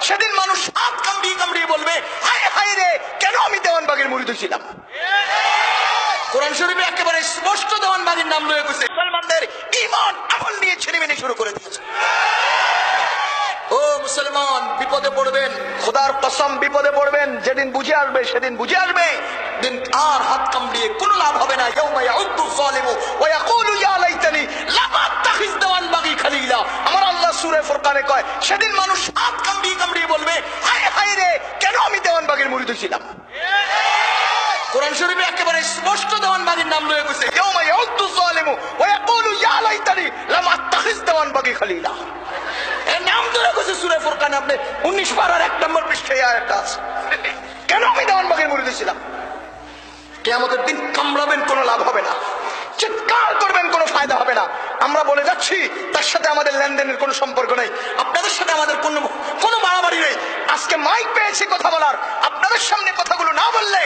সেদিন মানুষ হাত কামড়িয়ে কামড়িয়ে বলবে, হায় হায় রে, কেন আমি দেওয়ানবাগের মুরিদ ছিলাম। কোরআন শরীফে একেবারে স্পষ্ট দেওয়ানবাগের নাম লয়ে গেছে। মুসলমানদের ঈমান আমল নিয়ে ছিনিমিনি শুরু করে দিয়েছে। ও মুসলমান, বিপদে পড়বেন, খোদার কসম বিপদে পড়বেন। যেদিন বুঝে আসবে, সেদিন বুঝে আসবে, দিন আর হাত কামড়িয়ে কোনো লাভ হবে না। ইয়াউমা ইয়াউদ্দু যালিমু ওয়া ইয়াকুলু ইয়া লাইতানি লাম আত্তাখিজ দেওয়ানবাগী খলিলা। আমার আল্লাহ সূরা ফুরকানে কয়, সেদিন মানুষ হাত কামড়িয়ে কামড়িয়ে বলবে, হায় হায় রে, কেন আমি দেওয়ানবাগের মুরিদ ছিলাম। কোরআন শরীফে একেবারে স্পষ্ট দেওয়ানবাগীর নাম লয়ে গেছে। ইয়াউমা ইয়াউদ্দু যালিমু ওয়া ইয়াকুলু ইয়া লাইতানি লাম আত্তাখিজ দেওয়ানবাগী খলিলা। এর নাম ধরে গেছে সূরা ফুরকানে। আপনি 19 পারার 1 নম্বর পৃষ্ঠায় আয়াতটা আছে। কেন আমি দেওয়ানবাগের মুরিদ ছিলাম। কিয়ামতের দিন কামড়াবেন, কোনো লাভ হবে না, চিৎকার করবেন, কোনো ফায়দা হবে না। আমরা বলে যাচ্ছি, তার সাথে আমাদের লেনদেনের কোনো সম্পর্ক নেই, আপনাদের সাথে আমাদের কোনো বাড়াবাড়ি নেই। আজকে মাইক পেয়েছি কথা বলার, আপনাদের সামনে কথাগুলো না বললে